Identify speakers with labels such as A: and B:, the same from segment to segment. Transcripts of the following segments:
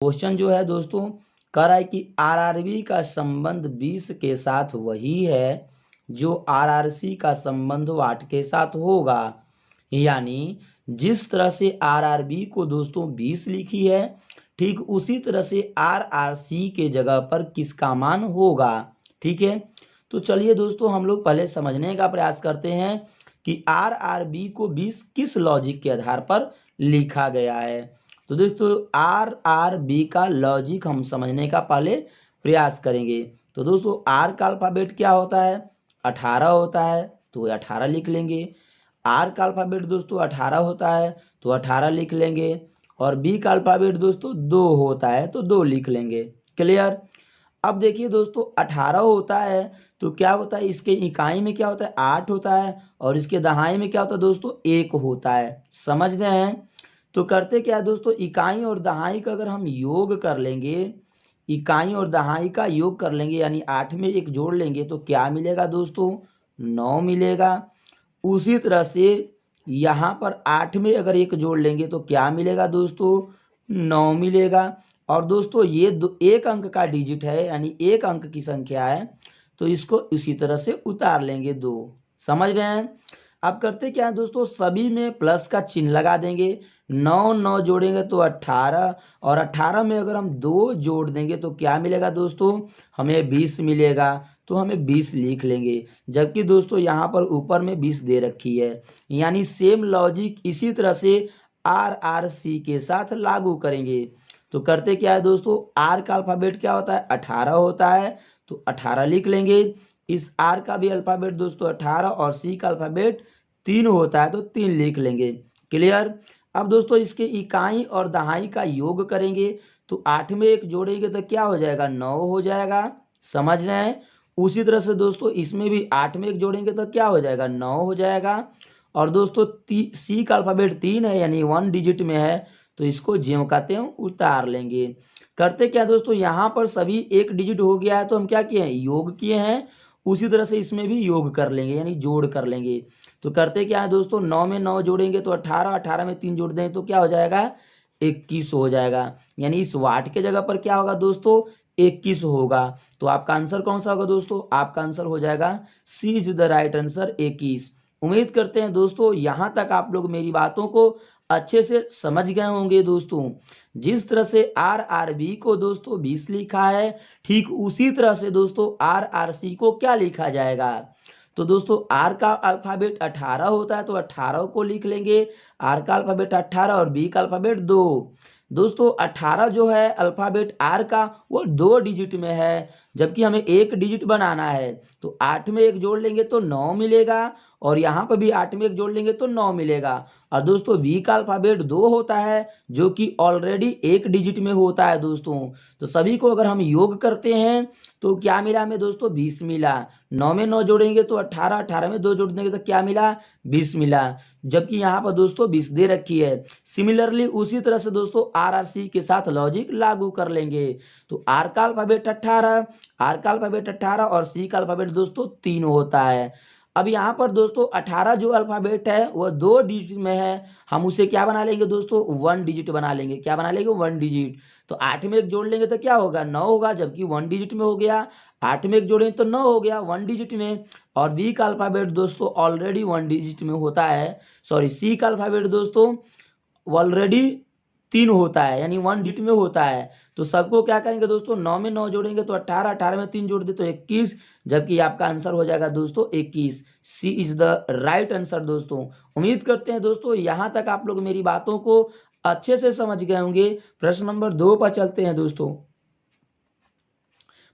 A: Question जो है दोस्तों कह रहा है कि आरआरबी का संबंध 20 के साथ वही है जो आरआरसी का संबंध वाट के साथ होगा। यानी जिस तरह से आरआरबी को दोस्तों 20 लिखी है, ठीक उसी तरह से आरआरसी के जगह पर किसका मान होगा। ठीक है, तो चलिए दोस्तों हम लोग पहले समझने का प्रयास करते हैं कि आरआरबी को 20 किस लॉजिक के आधार पर लिखा गया है। तो दोस्तों आरआरबी का लॉजिक हम समझने का पहले प्रयास करेंगे। तो दोस्तों आर का अल्फाबेट क्या होता है, 18 होता है, तो 18 लिख लेंगे। आर का अल्फाबेट दोस्तों 18 होता है, तो 18 लिख लेंगे। और बी का अल्फाबेट दोस्तों 2 होता है, तो 2 लिख लेंगे। क्लियर। अब देखिए दोस्तों 18 होता है तो क्या होता है, इसके इकाई में क्या होता है 8 होता है, और इसके दहाई में क्या होता है दोस्तों 1 होता है। समझ रहे हैं। तो करते क्या है दोस्तों, इकाई और दहाई का अगर हम योग कर लेंगे, इकाई और दहाई का योग कर लेंगे यानी 8 में 1 जोड़ लेंगे तो क्या मिलेगा दोस्तों 9 मिलेगा। उसी तरह से यहाँ पर 8 में अगर 1 जोड़ लेंगे तो क्या मिलेगा दोस्तों 9 मिलेगा। और दोस्तों ये एक अंक का डिजिट है यानी एक अंक की संख्या है, तो इसको इसी तरह से उतार लेंगे 2। समझ रहे हैं। अब करते क्या है दोस्तों, सभी में प्लस का चिन्ह लगा देंगे। 9 9 जोड़ेंगे तो 18, और 18 में अगर हम 2 जोड़ देंगे तो क्या मिलेगा दोस्तों हमें 20 मिलेगा, तो हमें 20 लिख लेंगे। जबकि दोस्तों यहाँ पर ऊपर में 20 दे रखी है। यानी सेम लॉजिक इसी तरह से आरआरसी के साथ लागू करेंगे। तो करते क्या है दोस्तों, आर का अल्फाबेट क्या होता है 18 होता है, तो 18 लिख लेंगे। इस आर का भी अल्फाबेट दोस्तों 18 और सी का अल्फाबेट 3 होता है, तो 3 लिख लेंगे। क्लियर। अब दोस्तों इसके इकाई और दहाई का योग करेंगे, तो 8 में 1 जोड़ेंगे तो क्या हो जाएगा 9 हो जाएगा। समझ रहे हैं। उसी तरह से दोस्तों इसमें भी 8 में 1 जोड़ेंगे तो क्या हो जाएगा 9 हो जाएगा। और दोस्तों सी का अल्फाबेट 3 है यानी 1 डिजिट में है, तो इसको ज्यों का त्यों उतार लेंगे। करते क्या दोस्तों, यहाँ पर सभी 1 डिजिट हो गया है तो हम क्या किए हैं योग किए हैं। उसी तरह से इसमें भी योग कर लेंगे यानी जोड़ कर लेंगे। तो करते क्या है दोस्तों, 9 में 9 जोड़ेंगे तो 18, 18 में 3 जोड़ देंगे तो क्या हो जाएगा 21 हो जाएगा। यानी इस वाट के जगह पर क्या होगा दोस्तों 21 होगा। तो आपका आंसर कौन सा होगा दोस्तों, आपका आंसर हो जाएगा सी इज द राइट आंसर 21। उम्मीद करते हैं दोस्तों यहाँ तक आप लोग मेरी बातों को अच्छे से समझ गए होंगे। दोस्तों जिस तरह से आरआरबी को दोस्तों 20 लिखा है, ठीक उसी तरह से दोस्तों आरआरसी को क्या लिखा जाएगा। तो दोस्तों आर का अल्फाबेट 18 होता है, तो 18 को लिख लेंगे। आर का अल्फाबेट 18 और बी का अल्फाबेट 2। दोस्तों 18 जो है अल्फाबेट आर का वो 2 डिजिट में है, जबकि हमें 1 डिजिट बनाना है। तो 8 में 1 जोड़ लेंगे तो 9 मिलेगा, और यहाँ पर भी 8 में 1 जोड़ लेंगे तो 9 मिलेगा। और दोस्तों वी का अल्फाबेट 2 होता है जो कि ऑलरेडी 1 डिजिट में होता है दोस्तों। तो सभी को अगर हम योग करते हैं तो क्या मिला हमें दोस्तों 20 मिला। 9 में 9 जोड़ेंगे तो 18, 18 में 2 जोड़ देंगे तो क्या मिला 20 मिला। जबकि यहाँ पर दोस्तों 20 दे रखी है। सिमिलरली उसी तरह से दोस्तों आरआरसी के साथ लॉजिक लागू कर लेंगे। तो आर का अल्फाबेट 18, आर का अल्फाबेट 18 और सी का अल्फाबेट दोस्तों 3 होता है। अब यहाँ पर दोस्तों 18 जो अल्फाबेट है वह 2 डिजिट में है, हम उसे क्या बना लेंगे दोस्तों 1 डिजिट बना लेंगे। क्या बना लेंगे 1 डिजिट। तो 8 में 1 जोड़ लेंगे तो क्या होगा 9 होगा, जबकि 1 डिजिट में हो गया। 8 में 1 जोड़ेंगे तो 9 हो गया 1 डिजिट में। और बी का अल्फाबेट दोस्तों ऑलरेडी 1 डिजिट में होता है, सॉरी सी का अल्फाबेट दोस्तों ऑलरेडी 3 होता है यानी 1 डिजिट में होता है। तो सबको क्या करेंगे दोस्तों 9 में 9 जोड़ेंगे तो 18, 18 में 3 जोड़ दे तो 21, जबकि आपका आंसर हो जाएगा दोस्तों 21। सी इज द राइट आंसर दोस्तों। उम्मीद करते हैं दोस्तों यहाँ तक आप लोग मेरी बातों को अच्छे से समझ गए होंगे। प्रश्न नंबर 2 पर चलते हैं दोस्तों।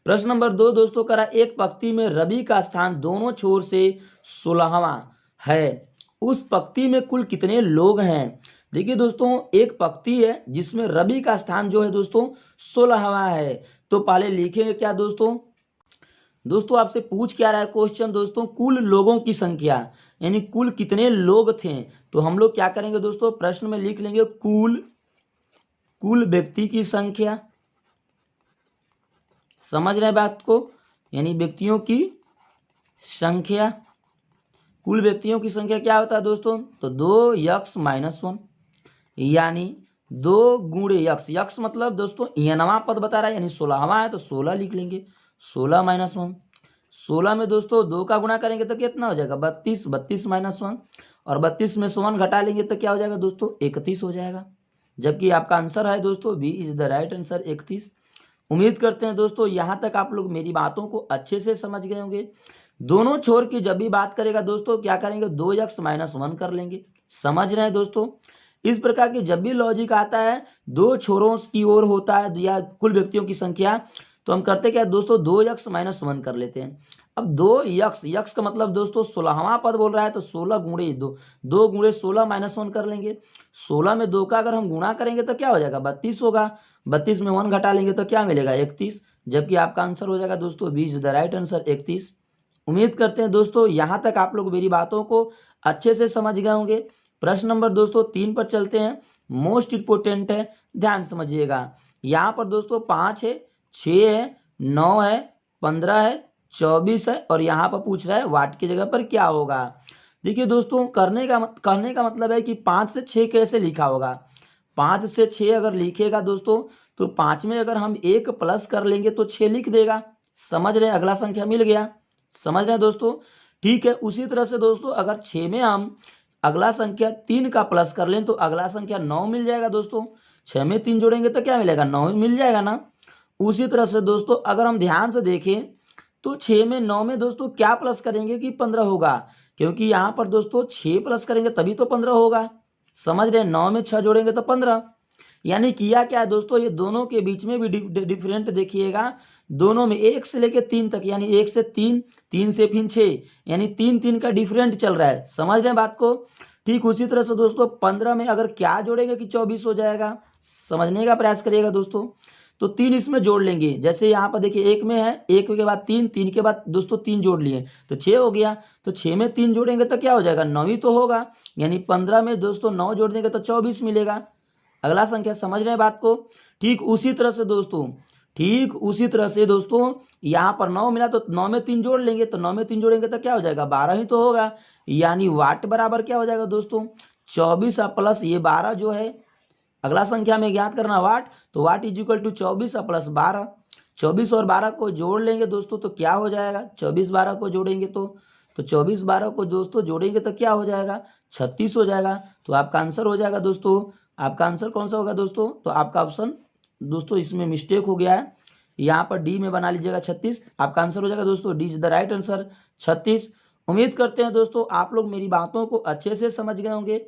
A: प्रश्न नंबर 2 दोस्तों करा, एक पंक्ति में रवि का स्थान दोनों छोर से 16वां है, उस पंक्ति में कुल कितने लोग हैं। देखिए दोस्तों एक पंक्ति है जिसमें रवि का स्थान जो है दोस्तों 16वां है। तो पहले लिखेंगे क्या दोस्तों, दोस्तों आपसे पूछ क्या रहा है क्वेश्चन दोस्तों कुल लोगों की संख्या, यानी कुल कितने लोग थे। तो हम लोग क्या करेंगे दोस्तों प्रश्न में लिख लेंगे कुल व्यक्ति की संख्या। समझ रहे हैं बात को, यानी व्यक्तियों की संख्या। कुल व्यक्तियों की संख्या क्या होता है दोस्तों, तो 2x - 1, यानी 2 गुणे यक्स, यक्स मतलब दोस्तों यनवा पद बता रहा है यानी 16वां है तो 16 लिख लेंगे। 16 माइनस 1, 16 में दोस्तों 2 का गुणा करेंगे तो कितना हो जाएगा 32, 32 माइनस 1 और 32 में से 1 घटा लेंगे तो क्या हो जाएगा दोस्तों 31 हो जाएगा। जबकि आपका आंसर है दोस्तों B is the right answer 31। उम्मीद करते हैं दोस्तों यहाँ तक आप लोग मेरी बातों को अच्छे से समझ गए होंगे। दोनों छोर की जब भी बात करेगा दोस्तों क्या करेंगे 2x माइनस 1 कर लेंगे। समझ रहे हैं दोस्तों। इस प्रकार की जब भी लॉजिक आता है दो छोरों की ओर होता है या कुल व्यक्तियों की संख्या तो हम करते क्या दोस्तों 2x माइनस 1 कर लेते हैं। अब 2x, यक्स का मतलब दोस्तों 16वां पद बोल रहा है तो 16 गुणे 2, 2 गुणे 16 माइनस 1 कर लेंगे। 16 में 2 का अगर हम गुणा करेंगे तो क्या हो जाएगा 32 होगा। 32 में 1 घटा लेंगे तो क्या मिलेगा 31। जबकि आपका आंसर हो जाएगा दोस्तों B is the right answer 31। उम्मीद करते हैं दोस्तों यहाँ तक आप लोग मेरी बातों को अच्छे से समझ गए होंगे। प्रश्न नंबर दोस्तों 3 पर चलते हैं। मोस्ट इंपोर्टेंट है, ध्यान समझिएगा। यहाँ पर दोस्तों 5 है, 6 है, 9 है, 15 है, 24 है और यहाँ पर पूछ रहा है वाट की जगह पर क्या होगा। देखिए दोस्तों कहने का मतलब है कि 5 से 6 कैसे लिखा होगा। 5 से 6 अगर लिखेगा दोस्तों तो 5 में अगर हम 1 प्लस कर लेंगे तो 6 लिख देगा। समझ रहे हैं, अगला संख्या मिल गया। समझ रहे हैं दोस्तों। ठीक है, उसी तरह से दोस्तों अगर 6 में हम अगला संख्या 3 का प्लस कर लें तो अगला संख्या 9 मिल जाएगा दोस्तों। 6 में 3 जोड़ेंगे तो क्या मिलेगा 9 मिल जाएगा ना। उसी तरह से दोस्तों अगर हम ध्यान से देखें तो 6 में 9 में दोस्तों क्या प्लस करेंगे कि 15 होगा, क्योंकि यहाँ पर दोस्तों 6 प्लस करेंगे तभी तो 15 होगा। समझ रहे हैं, 9 में 6 जोड़ेंगे तो 15। यानी किया क्या है दोस्तों, ये दोनों के बीच में भी डिफरेंट देखिएगा। दोनों में 1 से लेकर 3 तक यानी 1 से 3, 3 से फिर 6 यानी 3 3 का डिफरेंट चल रहा है। समझ रहे हैं बात को। ठीक उसी तरह से दोस्तों 15 में अगर क्या जोड़ेंगे कि 24 हो जाएगा। समझने का प्रयास करिएगा दोस्तों। तो 3 इसमें जोड़ लेंगे। जैसे यहाँ पर देखिए 1 में है, 1 के बाद 3, 3 के बाद दोस्तों 3 जोड़ लिए तो 6 हो गया। तो 6 में 3 जोड़ेंगे तो क्या हो जाएगा 9 ही तो होगा। यानी 15 में दोस्तों 9 जोड़ देंगे तो 24 मिलेगा अगला संख्या। समझ रहे हैं बात को। ठीक उसी तरह से दोस्तों यहाँ पर 9 मिला तो 9 में 3 जोड़ लेंगे तो 9 में 3 जोड़ेंगे तो क्या हो जाएगा 12 ही तो होगा। यानी वाट बराबर क्या हो जाएगा दोस्तों 24 प्लस ये 12 जो है अगला संख्या में ज्ञात करना वाट, तो watt is equal to 24 plus 12। 24 और 12 को जोड़ लेंगे दोस्तों तो क्या हो जाएगा 24 12 को जोड़ेंगे तो 24 12 को दोस्तों जोड़ेंगे तो क्या हो जाएगा 36 हो जाएगा। तो आपका आंसर हो जाएगा दोस्तों, आपका आंसर कौन सा होगा दोस्तों, तो आपका ऑप्शन दोस्तों इसमें मिस्टेक हो गया है, यहाँ पर डी में बना लीजिएगा 36। आपका आंसर हो जाएगा दोस्तों D is the right answer 36। उम्मीद करते हैं दोस्तों आप लोग मेरी बातों को अच्छे से समझ गए होंगे।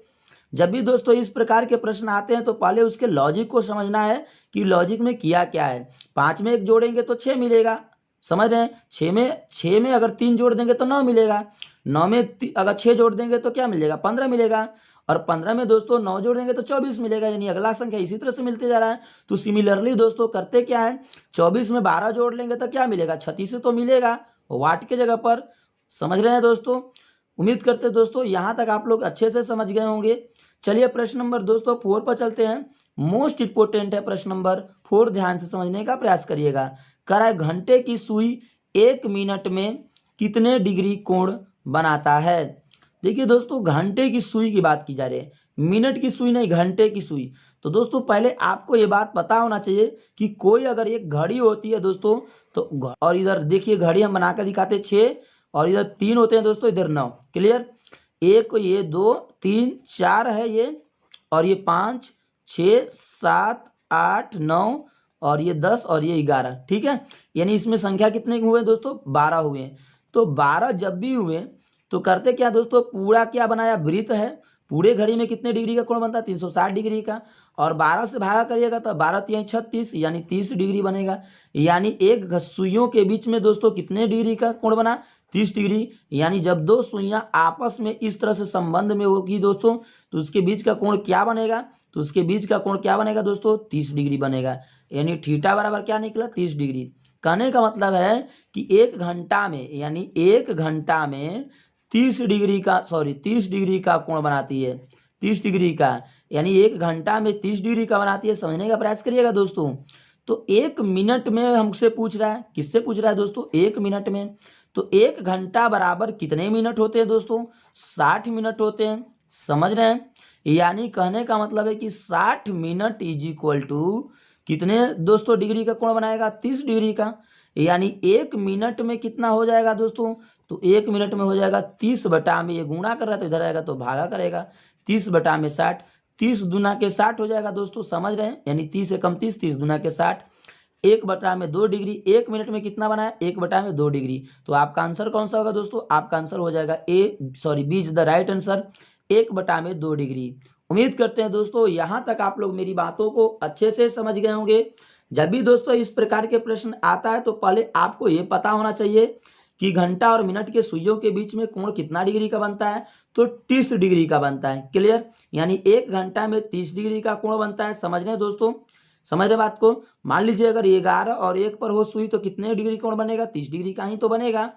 A: जब भी दोस्तों इस प्रकार के प्रश्न आते हैं तो पहले उसके लॉजिक को समझना है कि लॉजिक में किया क्या है। 5 में 1 जोड़ेंगे तो 6 मिलेगा। समझ रहे हैं, 6 में अगर 3 जोड़ देंगे तो 9 मिलेगा। 9 में अगर 6 जोड़ देंगे तो क्या मिलेगा 15 मिलेगा। और 15 में दोस्तों 9 जोड़ देंगे तो 24 मिलेगा। यानी अगला संख्या इसी तरह से मिलते जा रहा है। तो सिमिलरली दोस्तों करते क्या है 24 में 12 जोड़ लेंगे तो क्या मिलेगा 36 तो मिलेगा वाट के जगह पर। समझ रहे हैं दोस्तों। उम्मीद करते हैं दोस्तों यहाँ तक आप लोग अच्छे से समझ गए होंगे। चलिए प्रश्न नंबर दोस्तों 4 पर चलते हैं। मोस्ट इंपोर्टेंट है प्रश्न नंबर 4, ध्यान से समझने का प्रयास करिएगा। कह रहा है घंटे की सुई 1 मिनट में कितने डिग्री कोण बनाता है। देखिए दोस्तों घंटे की सुई की बात की जा रही है, मिनट की सुई नहीं घंटे की सुई। तो दोस्तों पहले आपको ये बात पता होना चाहिए कि कोई अगर एक घड़ी होती है दोस्तों तो और इधर देखिए घड़ी हम बनाकर दिखाते 6 और इधर 3 होते हैं दोस्तों, इधर 9। क्लियर, एक ये 2 3 4 है ये और ये 5 6 7 8 9 और ये 10 और ये 11। ठीक है, यानी इसमें संख्या कितने हुए दोस्तों 12 हुए। तो 12 जब भी हुए तो करते क्या दोस्तों पूरा क्या बनाया वृत्त है। पूरे घड़ी में कितने डिग्री का कोण बनता है 360 डिग्री का। और 12 से भागा करिएगा तो 12 3 36 यानी 30 डिग्री बनेगा। यानी एक सुइयों के बीच में दोस्तों कितने डिग्री का कोण बना 30 डिग्री। यानी जब दो सुइयां आपस में इस तरह से संबंध में होगी दोस्तों तो उसके बीच का कोण क्या बनेगा, तो उसके बीच का कोण क्या बनेगा दोस्तों 30 डिग्री बनेगा। यानी थीटा बराबर क्या निकला 30 डिग्री। कहने का मतलब है कि 1 घंटा में यानी 1 घंटा में 30 डिग्री का कोण बनाती है। 30 डिग्री का यानी 1 घंटा में 30 डिग्री का बनाती है। समझने का प्रयास करिएगा दोस्तों। तो 1 मिनट में हमसे पूछ रहा है, किससे पूछ रहा है दोस्तों 1 मिनट में। तो 1 घंटा बराबर कितने मिनट होते हैं दोस्तों 60 मिनट होते हैं। समझ रहे हैं, यानी कहने का मतलब है कि 60 मिनट इज इक्वल टू कितने दोस्तों डिग्री का कोण बनाएगा, 30 डिग्री का। यानी 1 मिनट में कितना हो जाएगा दोस्तों, तो 1 मिनट में हो जाएगा 30 बटा में, ये गुणा कर रहा है तो इधर आएगा तो भागा करेगा, 30 बटा में 60, 30 दूना के 60 हो जाएगा दोस्तों, समझ रहे हैं। यानी 30 से कम 30, 30 दूना के 60, 1 बटा में 2 डिग्री, 1 मिनट में कितना बना है, 1 बटा में 2 डिग्री। तो आपका आंसर कौन सा होगा दोस्तों, आपका आंसर हो जाएगा B is the right answer, 1 बटा में 2 डिग्री। उम्मीद करते हैं दोस्तों यहाँ तक आप लोग मेरी बातों को अच्छे से समझ गए होंगे। जब भी दोस्तों इस प्रकार के प्रश्न आता है तो पहले आपको ये पता होना चाहिए कि घंटा और मिनट के सुइयों के बीच में कोण कितना डिग्री का बनता है, तो 30 डिग्री का बनता है। क्लियर, यानी 1 घंटा में 30 डिग्री का कोण बनता है। समझ रहे हैं दोस्तों, समझ रहे बात को। मान लीजिए अगर 11 और 1 पर हो सुई तो कितने डिग्री कोण बनेगा, 30 डिग्री का ही तो बनेगा।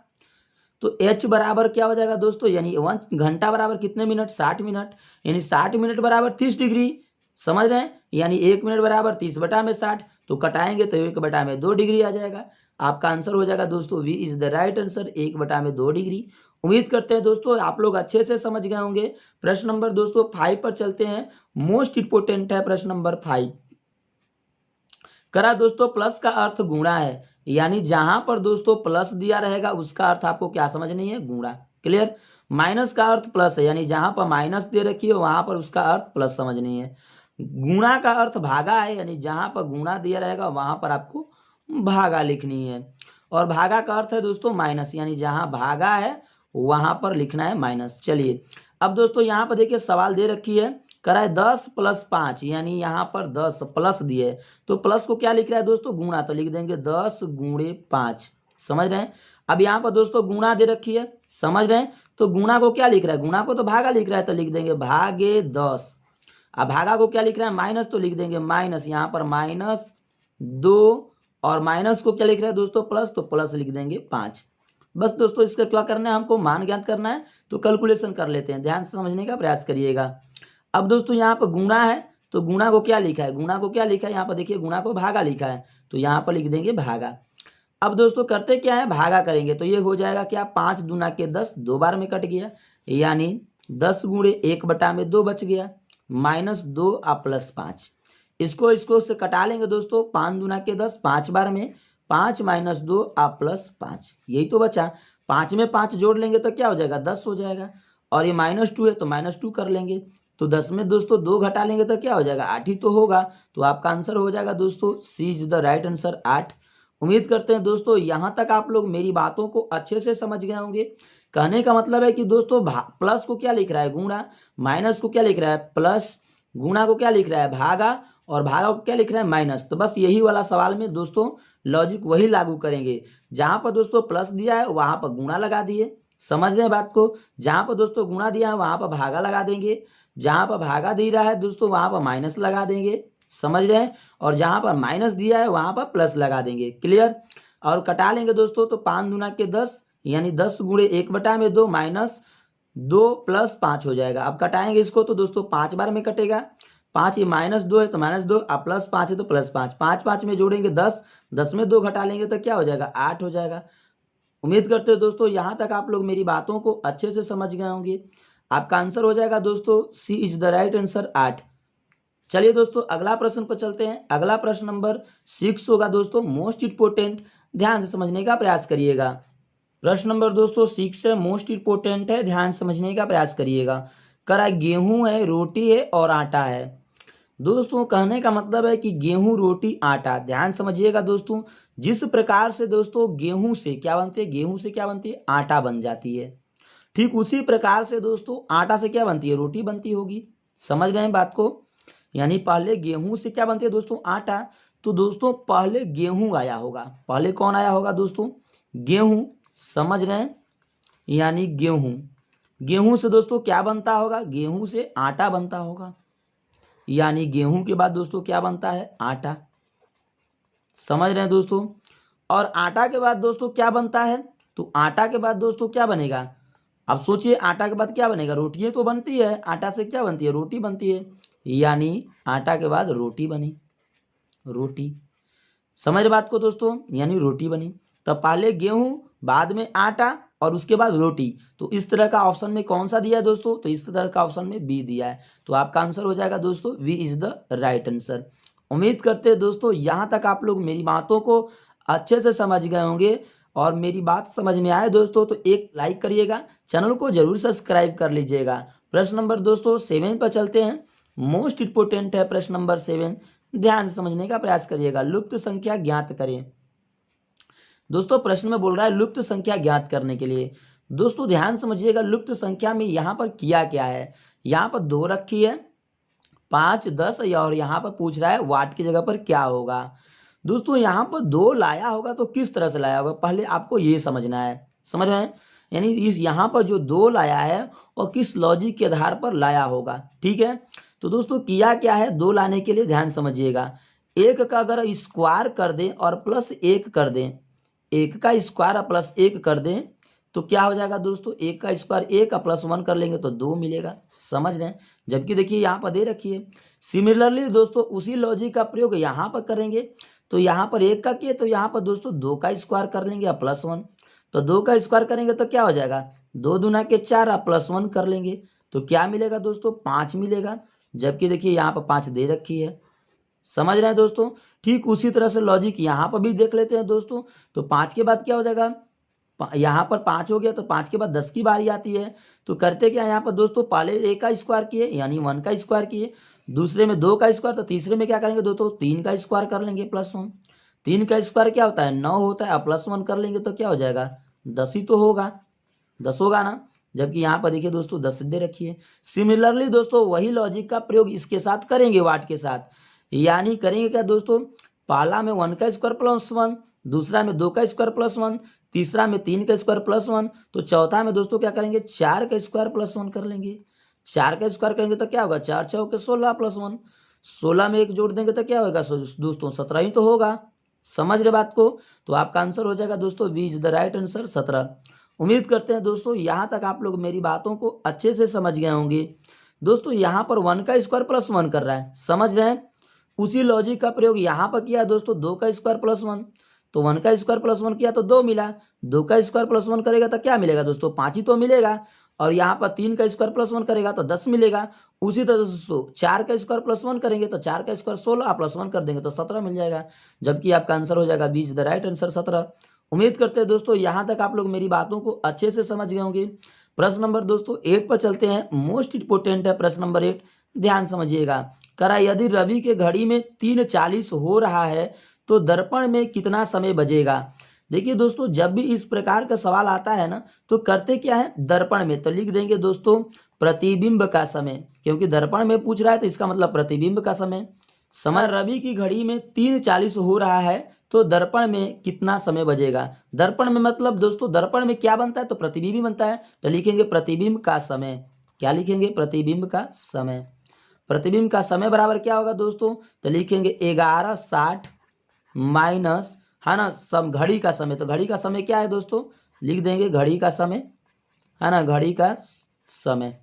A: तो H बराबर क्या हो जाएगा दोस्तों, यानी 1 घंटा बराबर कितने मिनट, 60 मिनट, यानी 60 मिनट बराबर 30 डिग्री। समझ रहे हैं, यानी 1 मिनट बराबर 30 बटा में 60, तो कटाएंगे तो 1 बटा में 2 डिग्री आ जाएगा। आपका आंसर हो जाएगा दोस्तों B is the right answer, 1 बटा में 2 डिग्री। उम्मीद करते हैं दोस्तों आप लोग अच्छे से समझ गए होंगे। प्रश्न नंबर दोस्तों 5 पर चलते हैं। मोस्ट इंपोर्टेंट है प्रश्न नंबर 5। करा दोस्तों प्लस का अर्थ गुणा है, यानी जहां पर दोस्तों प्लस दिया रहेगा उसका अर्थ आपको क्या समझनी है, गुणा। क्लियर, माइनस का अर्थ प्लस है, यानी जहां पर माइनस दे रखी है वहां पर उसका अर्थ प्लस समझनी है। गुणा का अर्थ भागा है, यानी जहां पर गुणा दिया रहेगा वहां पर आपको भागा लिखनी है। और भागा का अर्थ है दोस्तों माइनस, यानी जहां भागा है वहां पर लिखना है माइनस। चलिए अब दोस्तों यहाँ पर देखिए सवाल दे रखी है, करा है 10 + 5, यानी यहाँ पर 10 प्लस दिए, तो प्लस को क्या लिख रहा है दोस्तों, गुणा, तो लिख देंगे 10 × 5। समझ रहे हैं। अब यहाँ पर दोस्तों गुणा दे रखी है, समझ रहे हैं, तो गुणा को क्या लिख रहा है, गुणा को तो भागा लिख रहा है, तो लिख देंगे भागे 10। अब भागा को क्या लिख रहा है, माइनस, तो लिख देंगे माइनस, यहाँ पर -2, और माइनस को क्या लिख रहा है दोस्तों, प्लस, तो प्लस लिख देंगे 5। बस दोस्तों इसका क्या करना है, हमको मान ज्ञात करना है, तो कैलकुलेशन कर लेते हैं, ध्यान से समझने का प्रयास करिएगा। अब दोस्तों यहाँ पर गुणा है, तो गुणा को क्या लिखा है, गुणा को क्या लिखा है, यहाँ पर देखिए गुणा को भागा लिखा है, तो यहाँ पर लिख देंगे भागा। अब दोस्तों करते क्या है, भागा करेंगे तो ये हो जाएगा क्या, 5 दूना के 10, 2 बार में कट गया, यानी 10 × 1 बटा में 2 बच गया, -2 और +5। इसको से कटा लेंगे दोस्तों, 5 दूना के 10, 5 बार में 5 - 2 और +5, यही तो बचा। 5 में 5 जोड़ लेंगे तो क्या हो जाएगा, 10 हो जाएगा, और ये -2 है तो -2 कर लेंगे, तो 10 में दोस्तों 2 घटा लेंगे तो क्या हो जाएगा, 8 ही तो होगा। तो आपका आंसर हो जाएगा दोस्तों सी इज द राइट आंसर, 8। उम्मीद करते हैं दोस्तों यहाँ तक आप लोग मेरी बातों को अच्छे से समझ गए होंगे। कहने का मतलब है कि दोस्तों प्लस को क्या लिख रहा है, गुणा, माइनस को क्या लिख रहा है, प्लस, गुणा को क्या लिख रहा है, भागा, और भागा को क्या लिख रहा है, माइनस। तो बस यही वाला सवाल में दोस्तों लॉजिक वही लागू करेंगे, जहां पर दोस्तों प्लस दिया है वहां पर गुणा लगा दिए, समझ रहे हैं बात को। जहां पर दोस्तों गुणा दिया है वहां पर भागा लगा देंगे, जहां पर भागा दे रहा है दोस्तों वहां पर माइनस लगा देंगे, समझ रहे हैं, और जहां पर माइनस दिया है वहां पर प्लस लगा देंगे। क्लियर, और कटा लेंगे दोस्तों, तो 5 दूना के 10, यानी 10 × 1 बटा में 2 -2 + 5 हो जाएगा। अब कटाएंगे इसको तो दोस्तों 5 बार में कटेगा, 5, ये -2 है तो -2, और +5 है तो +5, 5 5 में जोड़ेंगे 10, 10 में 2 घटा लेंगे तो क्या हो जाएगा, 8 हो जाएगा। उम्मीद करते हैं दोस्तों यहाँ तक आप लोग मेरी बातों को अच्छे से समझ गए होंगे। आपका आंसर हो जाएगा दोस्तों सी इज द राइट आंसर, 8। चलिए दोस्तों अगला प्रश्न पर चलते हैं। अगला प्रश्न नंबर 6 होगा दोस्तों, मोस्ट इंपोर्टेंट, ध्यान से समझने का प्रयास करिएगा। प्रश्न नंबर दोस्तों 6 है, मोस्ट इंपोर्टेंट है, ध्यान समझने का प्रयास करिएगा। करा गेहूं है, रोटी है और आटा है। दोस्तों कहने का मतलब है कि गेहूं, रोटी, आटा, ध्यान समझिएगा दोस्तों। जिस प्रकार से दोस्तों गेहूं से क्या बनती है, गेहूं से क्या बनती है, आटा बन जाती है, ठीक उसी प्रकार से दोस्तों आटा से क्या बनती है, रोटी बनती होगी। समझ रहे हैं बात को, यानी पहले गेहूं से क्या बनती है दोस्तों, आटा, तो दोस्तों पहले गेहूं आया होगा, पहले कौन आया होगा दोस्तों, गेहूं। समझ रहे हैं, यानी गेहूं, गेहूं से दोस्तों क्या बनता होगा, गेहूं से आटा बनता होगा, यानी गेहूं के बाद दोस्तों क्या बनता है, आटा। समझ रहे हैं दोस्तों, और आटा के बाद दोस्तों क्या बनता है, तो आटा के बाद दोस्तों क्या बनेगा, अब सोचिए आटा के बाद क्या बनेगा, रोटियां तो बनती है, आटा से क्या बनती है, रोटी बनती है, यानी आटा के बाद रोटी बनी, रोटी। समझ बात को दोस्तों, यानी रोटी बनी। तो पहले गेहूं, बाद में आटा, और उसके बाद रोटी। तो इस तरह का ऑप्शन में कौन सा दिया है दोस्तों? तो इस तरह का ऑप्शन में बी दिया है। तो आपका आंसर हो जाएगा दोस्तों B is the right answer. उम्मीद करते हैं दोस्तों यहाँ तक आप लोग मेरी बातों को अच्छे से समझ गए होंगे, और मेरी बात समझ में आए दोस्तों तो एक लाइक करिएगा, चैनल को जरूर सब्सक्राइब कर लीजिएगा। प्रश्न नंबर दोस्तों 7 पर चलते हैं। मोस्ट इंपोर्टेंट है प्रश्न नंबर 7, ध्यान से समझने का प्रयास करिएगा। लुप्त संख्या ज्ञात करें। दोस्तों प्रश्न में बोल रहा है लुप्त संख्या ज्ञात करने के लिए। दोस्तों ध्यान समझिएगा, लुप्त संख्या में यहाँ पर किया क्या है। यहाँ पर 2 रखी है, 5, 10, और यहाँ पर पूछ रहा है वाट की जगह पर क्या होगा। दोस्तों यहाँ पर 2 लाया होगा तो किस तरह से लाया होगा, पहले आपको ये समझना है। समझ रहे हैं? यानी इस यहाँ पर जो 2 लाया है और किस लॉजिक के आधार पर लाया होगा। ठीक है, तो दोस्तों किया क्या है 2 लाने के लिए, ध्यान समझिएगा। 1 का अगर स्क्वायर कर दें और प्लस 1 कर दें, 1 का स्क्वायर और प्लस 1 कर दें तो क्या हो जाएगा दोस्तों, 1 का स्क्वायर 1 का प्लस 1 कर लेंगे तो 2 मिलेगा। समझ रहे हैं? जबकि देखिए यहाँ पर दे रखी है। सिमिलरली दोस्तों उसी लॉजिक का प्रयोग यहाँ पर करेंगे। तो यहाँ पर 1 का किए तो यहाँ पर दोस्तों 2 का स्क्वायर कर लेंगे या प्लस 1। तो 2 का स्क्वायर करेंगे तो क्या हो जाएगा, 2 दूना के 4 और प्लस 1 कर लेंगे तो क्या मिलेगा दोस्तों, 5 मिलेगा। जबकि देखिए यहाँ पर 5 दे रखी है। समझ रहे हैं दोस्तों? ठीक उसी तरह से लॉजिक यहाँ पर भी देख लेते हैं दोस्तों। तो 5 के बाद क्या हो जाएगा, यहाँ पर 5 हो गया तो 5 के बाद 10 की बारी आती है। तो करते क्या यहाँ पर दोस्तों, पहले 1 का स्क्वायर किए यानी 1 का स्क्वायर किए, दूसरे में 2 का स्क्वायर, तो तीसरे में क्या करेंगे दोस्तों, 3 का स्क्वायर कर लेंगे प्लस 1। 3 का स्क्वायर क्या होता है, 9 होता है, प्लस 1 कर लेंगे तो क्या हो जाएगा, 10 ही तो होगा, 10 होगा ना। जबकि यहाँ पर देखिए दोस्तों 10 दे रखी है। सिमिलरली दोस्तों वही लॉजिक का प्रयोग इसके साथ करेंगे, वाट के साथ। यानी करेंगे क्या दोस्तों, पहला में 1 का स्क्वायर प्लस 1, दूसरा में 2 का स्क्वायर प्लस 1, तीसरा में 3 का स्क्वायर प्लस 1, तो चौथा में दोस्तों क्या करेंगे, 4 का स्क्वायर प्लस 1 कर लेंगे। 4 का स्क्वायर करेंगे तो क्या होगा, 4 चौके 16 प्लस 1, 16 में 1 जोड़ देंगे तो क्या होगा दोस्तों, 17 ही तो होगा। समझ रहे बात को? तो आपका आंसर हो जाएगा दोस्तों B is the right answer 17। उम्मीद करते हैं दोस्तों यहाँ तक आप लोग मेरी बातों को अच्छे से समझ गए होंगे। दोस्तों यहाँ पर 1 का स्क्वायर प्लस 1 कर रहा है, समझ रहे हैं? उसी लॉजिक का प्रयोग यहाँ पर किया दोस्तों, 2 का स्क्वायर प्लस 1, तो 1 का स्क्वायर प्लस 1 किया तो 2 मिला। 2 का स्क्वायर प्लस 1 करेगा तो क्या मिलेगा दोस्तों, 5 ही तो मिलेगा। और यहाँ पर 3 का स्क्वायर प्लस 1 करेगा तो 10 मिलेगा। उसी तरह दोस्तों 4 का स्क्वायर प्लस 1 करेंगे तो 4 का स्क्वायर 16 प्लस 1 कर देंगे तो 17 मिल जाएगा। जबकि आपका आंसर हो जाएगा B is the right answer 17। उम्मीद करते हैं दोस्तों यहाँ तक आप लोग मेरी बातों को अच्छे से समझ गए होंगे। प्रश्न नंबर दोस्तों 8 पर चलते हैं। मोस्ट इंपोर्टेंट है प्रश्न नंबर 8, ध्यान समझिएगा। करा यदि रवि के घड़ी में 3:40 हो रहा है तो दर्पण में कितना समय बजेगा। देखिए दोस्तों जब भी इस प्रकार का सवाल आता है ना तो करते क्या है, दर्पण में तो लिख देंगे दोस्तों प्रतिबिंब का समय, क्योंकि दर्पण में पूछ रहा है तो इसका मतलब प्रतिबिंब का समय। समय रवि की घड़ी में 3:40 हो रहा है तो दर्पण में कितना समय बजेगा। दर्पण में मतलब दोस्तों दर्पण में क्या बनता है, तो प्रतिबिंब ही बनता है। तो लिखेंगे प्रतिबिंब का समय। क्या लिखेंगे, प्रतिबिंब का समय। प्रतिबिंब का समय बराबर क्या होगा दोस्तों, तो लिखेंगे 11:60 माइनस, है ना, सब घड़ी का समय। तो घड़ी का समय क्या है दोस्तों, लिख देंगे घड़ी का समय, है ना, घड़ी का समय।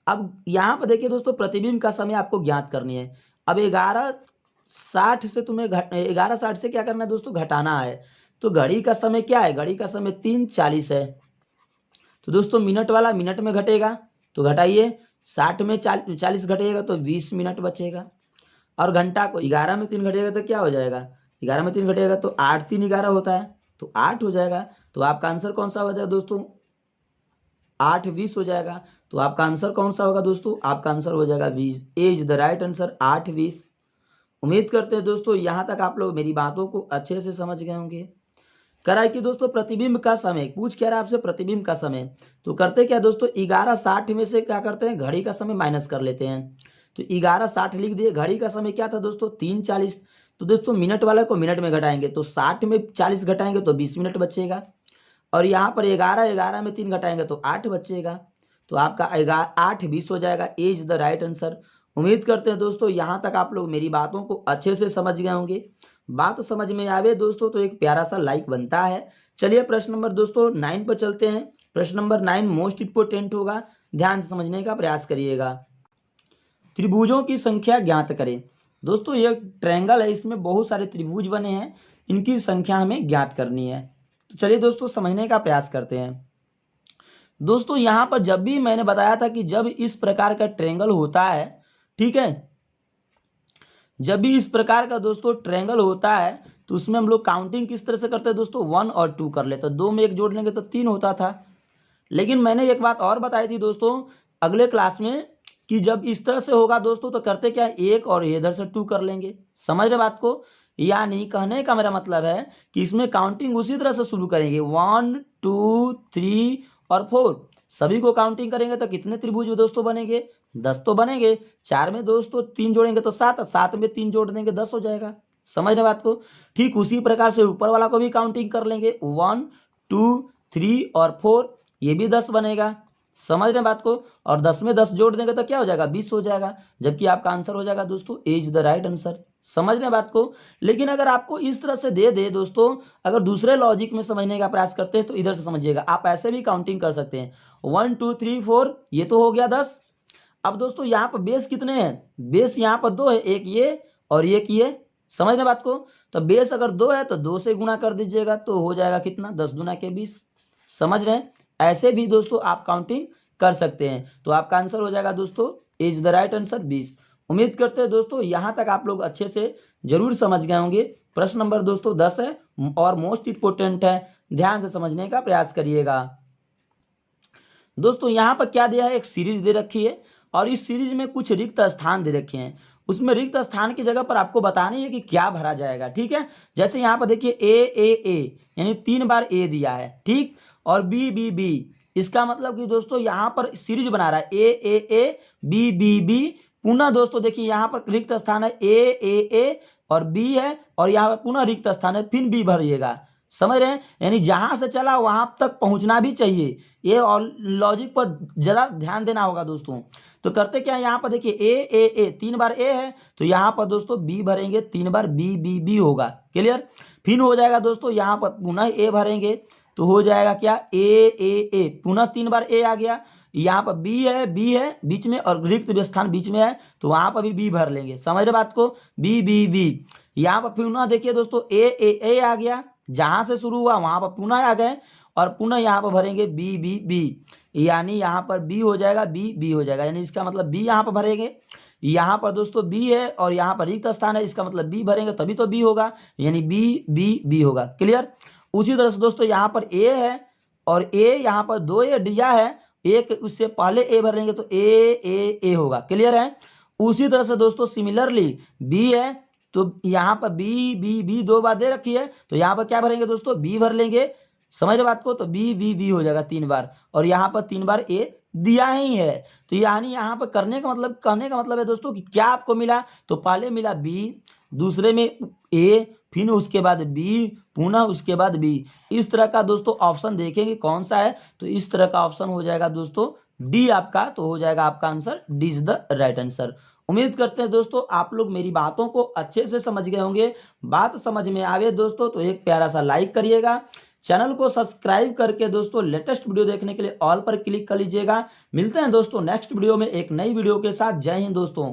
A: अब यहाँ पर देखिए दोस्तों प्रतिबिंब का समय आपको ज्ञात करनी है। अब 11:60 से तुम्हें 11:60 से क्या करना है दोस्तों, घटाना है। तो घड़ी का समय क्या है, घड़ी का समय 3:40 है। तो दोस्तों मिनट वाला मिनट में घटेगा तो घटाइए, 60 में 40 घटेगा तो 20 मिनट बचेगा। और घंटा को 11 में 3 घटेगा तो क्या हो जाएगा, 11 में 3 घटेगा तो 8 3 11 होता है तो 8 हो जाएगा। तो आपका आंसर कौन सा हो जाएगा दोस्तों, 8:20 हो जाएगा। तो आपका आंसर कौन सा होगा दोस्तों, आपका आंसर हो जाएगा 20, ए इज द राइट आंसर 8:20। उम्मीद करते हैं दोस्तों यहाँ तक आप लोग मेरी बातों को अच्छे से समझ गए होंगे। करा कि दोस्तों प्रतिबिंब का समय पूछ क्या रहा है आपसे, प्रतिबिंब का समय। तो करते क्या दोस्तों, 11:60 में से क्या करते हैं, घड़ी का समय माइनस कर लेते हैं। तो 11:60 लिख दिए। घड़ी का समय क्या था दोस्तों, 3:40। तो दोस्तों मिनट वाले को मिनट में घटाएंगे तो 60 में 40 घटाएंगे तो 20 मिनट बचेगा। और यहाँ पर 11 में 3 घटाएंगे तो 8 बचेगा। तो आपका 8:20 हो जाएगा, ए इज द राइट आंसर। उम्मीद करते हैं दोस्तों यहाँ तक आप लोग मेरी बातों को अच्छे से समझ गए होंगे। बात समझ में आवे दोस्तों तो एक प्यारा सा लाइक बनता है। चलिए प्रश्न नंबर दोस्तों 9 पर चलते हैं। प्रश्न नंबर 9 मोस्ट इंपोर्टेंट होगा, ध्यान से समझने का प्रयास करिएगा। त्रिभुजों की संख्या ज्ञात करें। दोस्तों ये ट्रायंगल है, इसमें बहुत सारे त्रिभुज बने हैं, इनकी संख्या हमें ज्ञात करनी है। तो चलिए दोस्तों समझने का प्रयास करते हैं। दोस्तों यहाँ पर जब भी मैंने बताया था कि जब इस प्रकार का ट्रायंगल होता है, ठीक है, जब भी इस प्रकार का दोस्तों ट्रायंगल होता है तो उसमें हम लोग काउंटिंग किस तरह से करते हैं दोस्तों, 1 और 2 कर लेते हैं। 2 में 1 जोड़ लेंगे तो 3 होता था। लेकिन मैंने एक बात और बताई थी दोस्तों अगले क्लास में कि जब इस तरह से होगा दोस्तों तो करते क्या, 1 और इधर से 2 कर लेंगे। समझ रहे बात को? यानी कहने का मेरा मतलब है कि इसमें काउंटिंग उसी तरह से शुरू करेंगे, 1 2 3 और 4 सभी को काउंटिंग करेंगे तो कितने त्रिभुज दोस्तों बनेंगे, 10 तो बनेंगे। 4 में दोस्तों 3 जोड़ेंगे तो 7, 7 में 3 जोड़ देंगे 10 हो जाएगा। समझ रहे बात को? ठीक उसी प्रकार से ऊपर वाला को भी काउंटिंग कर लेंगे, 1 2 3 और 4 ये भी 10 बनेगा। समझ रहे बात को? और 10 में 10 जोड़ देंगे तो क्या हो जाएगा, 20 हो जाएगा, जबकि आपका आंसर हो जाएगा दोस्तों ए इज द राइट आंसर। समझ रहे बात को? लेकिन अगर आपको इस तरह से दे दे दोस्तों, अगर दूसरे लॉजिक में समझने का प्रयास करते हैं तो इधर से समझिएगा, आप ऐसे भी काउंटिंग कर सकते हैं, 1 2 3 4 ये तो हो गया 10। अब दोस्तों यहाँ पर बेस कितने हैं, बेस यहाँ पर 2 है, एक ये और एक ये। समझ रहे बात को? तो बेस अगर 2 है तो 2 से गुणा कर दीजिएगा तो हो जाएगा कितना, 10 दूना के 20। समझ रहे हैं? ऐसे भी दोस्तों आप काउंटिंग कर सकते हैं। तो आपका आंसर हो जाएगा दोस्तों इज द राइट आंसर 20। उम्मीद करते हैं दोस्तों यहाँ तक आप लोग अच्छे से जरूर समझ गए होंगे। प्रश्न नंबर दोस्तों 10 है और मोस्ट इंपोर्टेंट है, ध्यान से समझने का प्रयास करिएगा। दोस्तों यहाँ पर क्या दिया है, एक सीरीज दे रखी है और इस सीरीज में कुछ रिक्त स्थान दे रखे हैं। उसमें रिक्त स्थान की जगह पर आपको बतानी है कि क्या भरा जाएगा। ठीक है, जैसे यहाँ पर देखिए ए यानी 3 बार ए दिया है, ठीक, और बी, इसका मतलब कि दोस्तों यहाँ पर सीरीज बना रहा है ए बी। पुनः दोस्तों देखिए यहाँ पर रिक्त स्थान है ए और बी है और यहाँ पर पुनः रिक्त स्थान है, फिर बी भरिएगा। समझ रहे हैं? यानी जहां से चला वहां तक पहुंचना भी चाहिए, ये और लॉजिक पर जरा ध्यान देना होगा दोस्तों। तो करते क्या, यहाँ पर देखिए ए 3 बार ए है तो यहाँ पर दोस्तों बी भरेंगे 3 बार, बी होगा। क्लियर? फिर हो जाएगा दोस्तों यहाँ पर पुनः ए भरेंगे तो हो जाएगा क्या, ए पुनः 3 बार ए आ गया। यहाँ पर बी है बीच में और रिक्त स्थान बीच में है तो वहां पर भी बी भर लेंगे। समझ रहे बात को? बी। यहाँ पर पुनः देखिए दोस्तों ए आ गया, जहां से शुरू हुआ वहां पर पुनः आ गए और पुनः यहाँ पर भरेंगे बी, यानी यहाँ पर बी हो जाएगा, बी हो जाएगा, यानी इसका मतलब बी यहाँ पर भरेंगे। यहाँ पर दोस्तों बी है और यहाँ पर रिक्त स्थान है, इसका मतलब बी भरेंगे तभी तो बी होगा, यानी बी होगा। क्लियर? उसी तरह से दोस्तों यहाँ पर ए है और ए यहाँ पर 2 ए दिया है, एक उससे पहले ए भरेंगे तो ए होगा। क्लियर है? उसी तरह से दोस्तों सिमिलरली बी है तो यहाँ पर बी 2 बार दे रखी है तो यहाँ पर क्या भरेंगे दोस्तों, बी भर लेंगे। समझ रहे बात को? तो बी हो जाएगा 3 बार और यहाँ पर 3 बार ए दिया ही है। तो यानी यहाँ पर कहने का मतलब है दोस्तों कि क्या आपको मिला, तो पहले मिला बी, दूसरे में ए, फिर उसके बाद बी, पुनः उसके बाद बी। इस तरह का दोस्तों ऑप्शन देखेंगे कौन सा है, तो इस तरह का ऑप्शन हो जाएगा दोस्तों डी आपका, तो हो जाएगा आपका answer D is the right answer. उम्मीद करते हैं दोस्तों आप लोग मेरी बातों को अच्छे से समझ गए होंगे। बात समझ में आवे दोस्तों तो एक प्यारा सा लाइक करिएगा, चैनल को सब्सक्राइब करके दोस्तों लेटेस्ट वीडियो देखने के लिए ऑल पर क्लिक कर लीजिएगा। मिलते हैं दोस्तों नेक्स्ट वीडियो में एक नई वीडियो के साथ। जय हिंद दोस्तों।